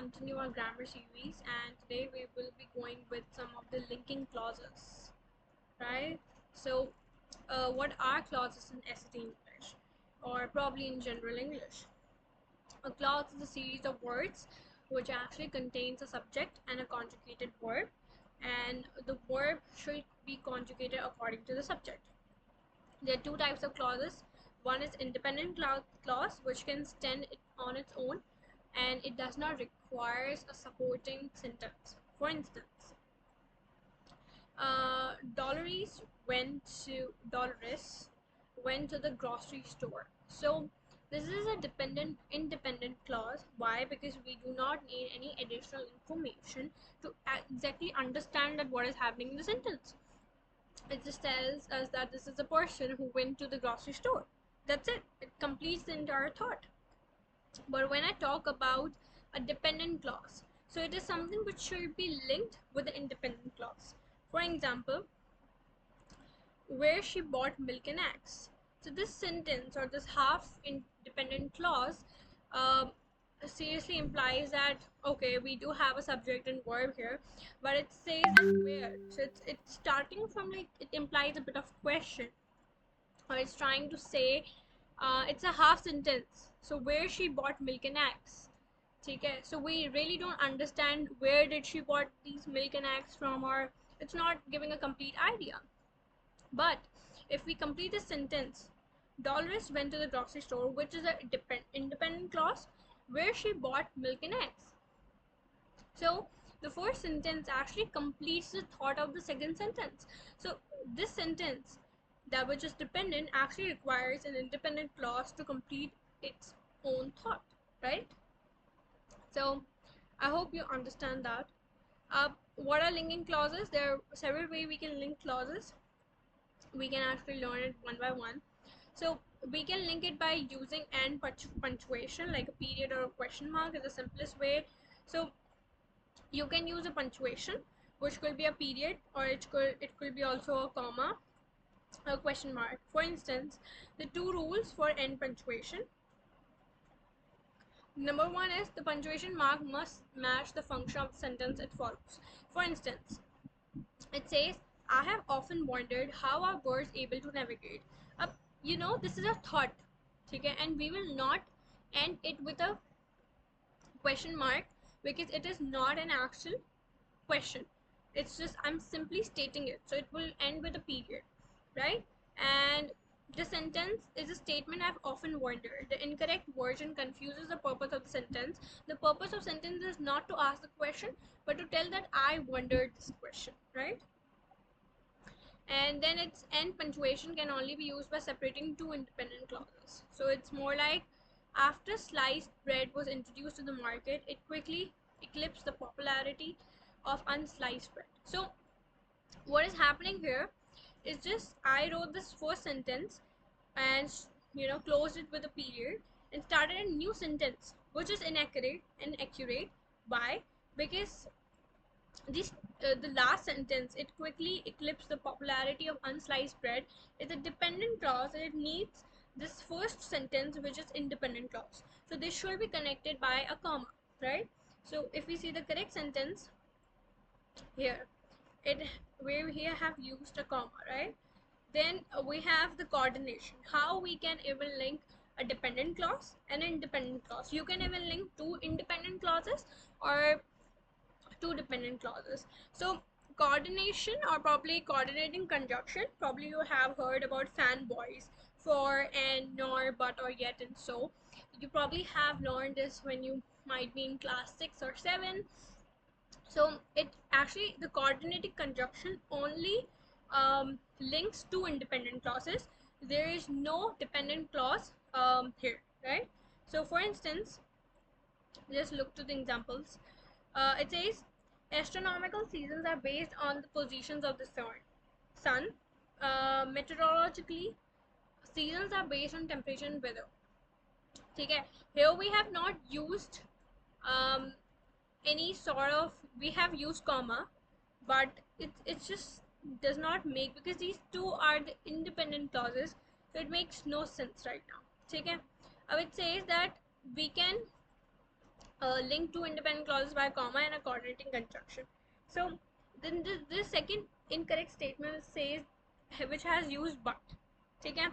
continue our grammar series, and today we will be going with some of the linking clauses, right? So, what are clauses in SAT English, or probably in general English? A clause is a series of words which actually contains a subject and a conjugated verb, and the verb should be conjugated according to the subject. There are two types of clauses. One is independent clause, which can stand on its own and it does not require a supporting sentence. For instance, Dolores went to the grocery store. So this is a independent clause. Why? Because we do not need any additional information to exactly understand that what is happening in the sentence. It just tells us that this is a person who went to the grocery store. That's it. It completes the entire thought. But when I talk about a dependent clause, so it is something which should be linked with the independent clause. For example, where she bought milk and eggs. So this sentence or this half independent clause seriously implies that okay, we do have a subject and verb here, but it says where. So it's starting from, like, it implies a bit of question, or it's trying to say it's a half sentence. So where she bought milk and eggs. Okay, so we really don't understand where did she bought these milk and eggs from, or it's not giving a complete idea. But if we complete the sentence, Dolores went to the grocery store, which is a independent clause, where she bought milk and eggs. So the first sentence actually completes the thought of the second sentence. So this sentence, that which is dependent, actually requires an independent clause to complete its own thought, right? So I hope you understand that. What are linking clauses? There are several ways we can link clauses. We can actually learn it one by one. So we can link it by using and punctuation, like a period or a question mark is the simplest way. So you can use a punctuation, which could be a period, or it could be also a comma, a question mark. For instance, the two rules for end punctuation. Number one is the punctuation mark must match the function of the sentence it follows. For instance, it says, I have often wondered how are birds able to navigate. This is a thought, okay, and we will not end it with a question mark because it is not an actual question. It's just I'm simply stating it, so it will end with a period, right? And the sentence is a statement I've often wondered. The incorrect version confuses the purpose of the sentence. The purpose of sentence is not to ask the question, but to tell that I wondered this question, right? And then its end punctuation can only be used by separating two independent clauses. So it's more like, after sliced bread was introduced to the market, it quickly eclipsed the popularity of unsliced bread. So what is happening here is just I wrote this first sentence and closed it with a period and started a new sentence which is inaccurate. Why? Because the last sentence, it quickly eclipsed the popularity of unsliced bread, is a dependent clause and it needs this first sentence, which is independent clause. So this should be connected by a comma, right? So if we see the correct sentence here, we here have used a comma, right? Then we have the coordination. How we can even link a dependent clause and an independent clause. You can even link two independent clauses or two dependent clauses. So coordination, or probably coordinating conjunction, probably you have heard about fanboys, for, and, nor, but, or, yet, and so. You probably have learned this when you might be in class 6 or 7. So it actually, the coordinating conjunction only links two independent clauses. There is no dependent clause here, right? So for instance, just look to the examples. It says astronomical seasons are based on the positions of the sun. Meteorologically, seasons are based on temperature and weather. Okay, here we have not used um, any sort of, we have used comma, but it just does not make, because these two are the independent clauses, so it makes no sense right now. Okay, it says that we can link two independent clauses by a comma and a coordinating conjunction. So then this second incorrect statement says which has used but. Okay?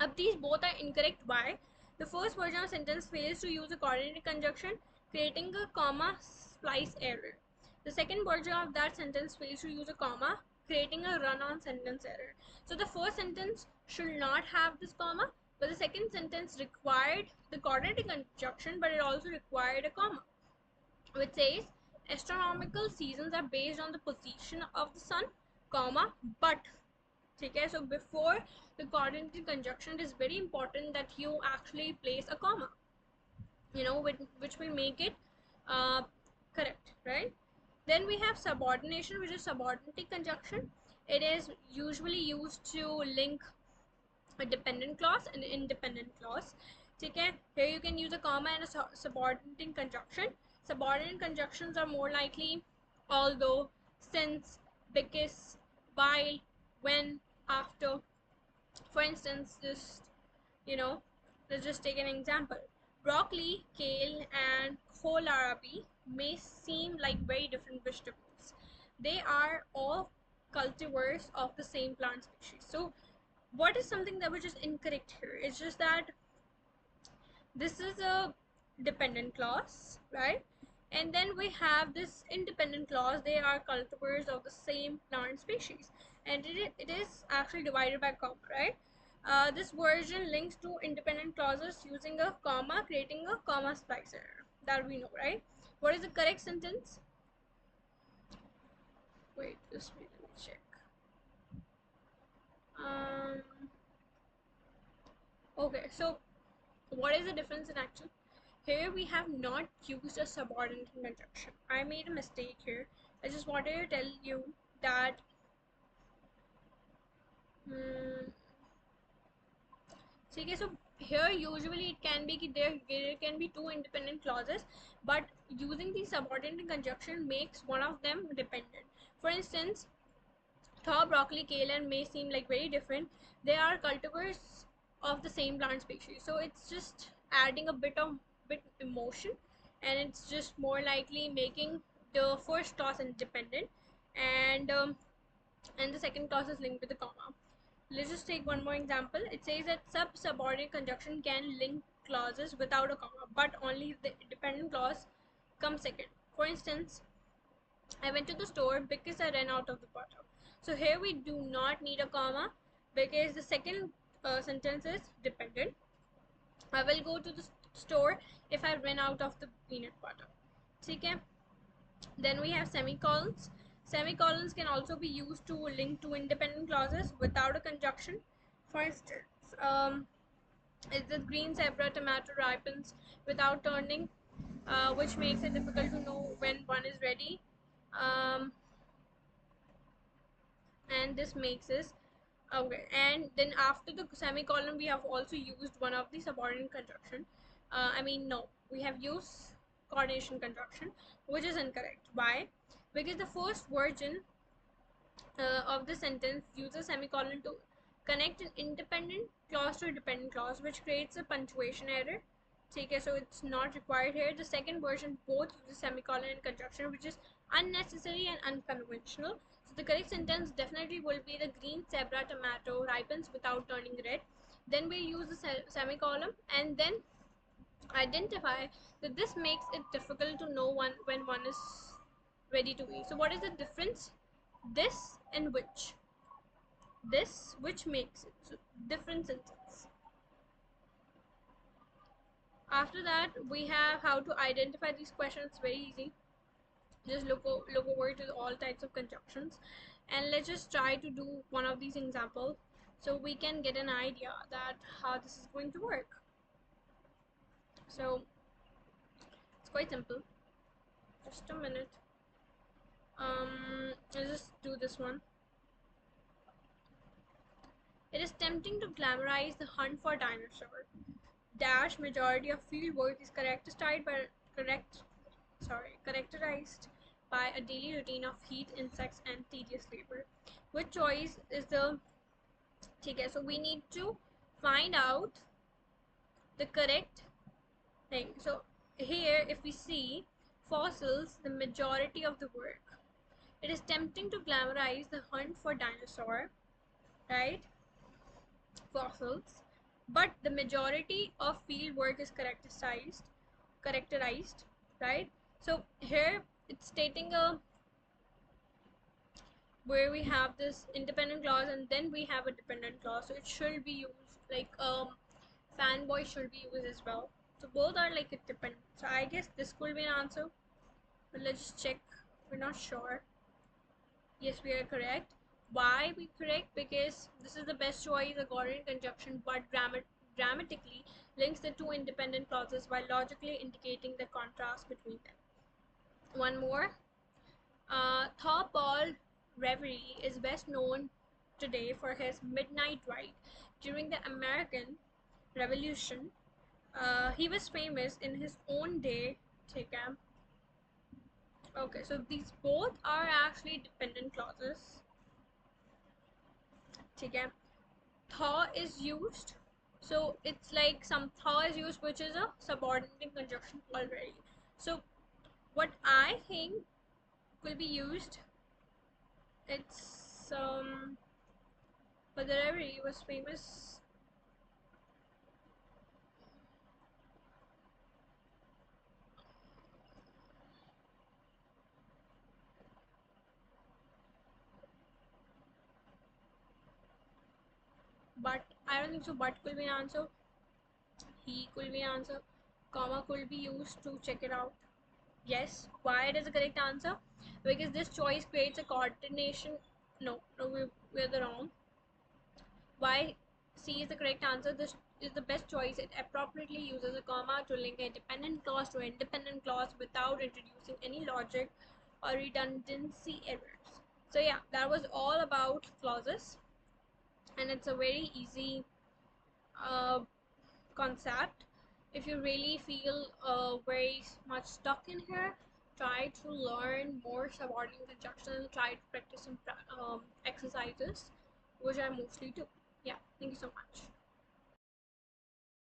अब these both are incorrect. Why? The first version of sentence fails to use a coordinating conjunction, creating a comma splice error. The second version of that sentence fails to use a comma, creating a run-on sentence error. So the first sentence should not have this comma, but the second sentence required the coordinating conjunction, but it also required a comma, which says astronomical seasons are based on the position of the sun, comma, but. Okay, so before the coordinating conjunction, it is very important that you actually place a comma, which will make it correct, right? Then we have subordination, which is subordinating conjunction. It is usually used to link a dependent clause and an independent clause. Okay, here you can use a comma and a subordinating conjunction. Subordinate conjunctions are more likely although, since, because, while, when, after. For instance, let's just take an example. Broccoli, kale, and kohlrabi may seem like very different vegetables. They are all cultivars of the same plant species. So what is something that which is incorrect here? It's just that this is a dependent clause, right? And then we have this independent clause. They are cultivars of the same plant species, and it is actually divided by comma, right? This version links two independent clauses using a comma, creating a comma splicer. That we know, right? What is the correct sentence? Wait, let me check. Okay, so what is the difference in action? Here we have not used a subordinate conjunction. I made a mistake here. I just wanted to tell you that okay, so here usually it can be there can be two independent clauses, but using the subordinate conjunction makes one of them dependent. For instance, though broccoli, kale, and may seem like very different, they are cultivars of the same plant species. So it's just adding a bit emotion, and it's just more likely making the first clause independent, and the second clause is linked with a comma. Let's just take one more example. It says that subordinate conjunction can link clauses without a comma, but only if the dependent clause comes second. For instance, I went to the store because I ran out of the butter. So here we do not need a comma because the second sentence is dependent. I will go to the store if I run out of the peanut butter. Okay. Then we have semicolons. Semicolons can also be used to link two independent clauses without a conjunction. For instance, if the green zebra tomato ripens without turning, which makes it difficult to know when one is ready. And this makes us okay. And then after the semicolon, we have also used one of the subordinate conjunction. No, we have used coordination conjunction, which is incorrect. Why? Because the first version of the sentence uses semicolon to connect an independent clause to a dependent clause, which creates a punctuation error. Okay, so it's not required here. The second version both uses semicolon and conjunction, which is unnecessary and unconventional. So the correct sentence definitely will be the green zebra tomato ripens without turning red. Then we use the semicolon and then identify that this makes it difficult to know when one is ready to eat. So what is the difference? This and which. This which makes it. So different sentence. After that, we have how to identify these questions. Very easy. Just look over to all types of conjunctions, and let's just try to do one of these examples so we can get an idea that how this is going to work. So it's quite simple. Just a minute. Let's just do this one. It is tempting to glamorize the hunt for dinosaur. Dash majority of field work is characterized by a daily routine of heat, insects, and tedious labor. Which choice is the okay? So we need to find out the correct thing. So here, if we see fossils, the majority of the work, it is tempting to glamorize the hunt for dinosaur, right? Fossils, but the majority of field work is characterized, right? So here it's stating a where we have this independent clause and then we have a dependent clause, so it should be used like fanboy should be used as well. So both are like a dependent. So I guess this could be an answer, but let's just check. We're not sure. Yes, we are correct. Why we correct? Because this is the best choice according to conjunction, but grammatically links the two independent clauses while logically indicating the contrast between them. One more. Paul Revere is best known today for his Midnight Ride. During the American Revolution, he was famous in his own day. Okay, so these both are actually dependent clauses. Thaw is used, so it's like some thaw is used, which is a subordinate conjunction already. So what I think will be used, it's but the Reverie was famous. But I don't think so. But could be an answer. He could be an answer. Comma could be used to check it out. Yes. Why it is the correct answer? Because this choice creates a coordination. No, we're the wrong. Why C is the correct answer. This is the best choice. It appropriately uses a comma to link a dependent clause to an independent clause without introducing any logic or redundancy errors. So yeah, that was all about clauses, and it's a very easy uh, concept. If you really feel very much stuck in here, try to learn more subordinate conjunctions, try to practice some exercises, which I mostly do. Yeah, thank you so much.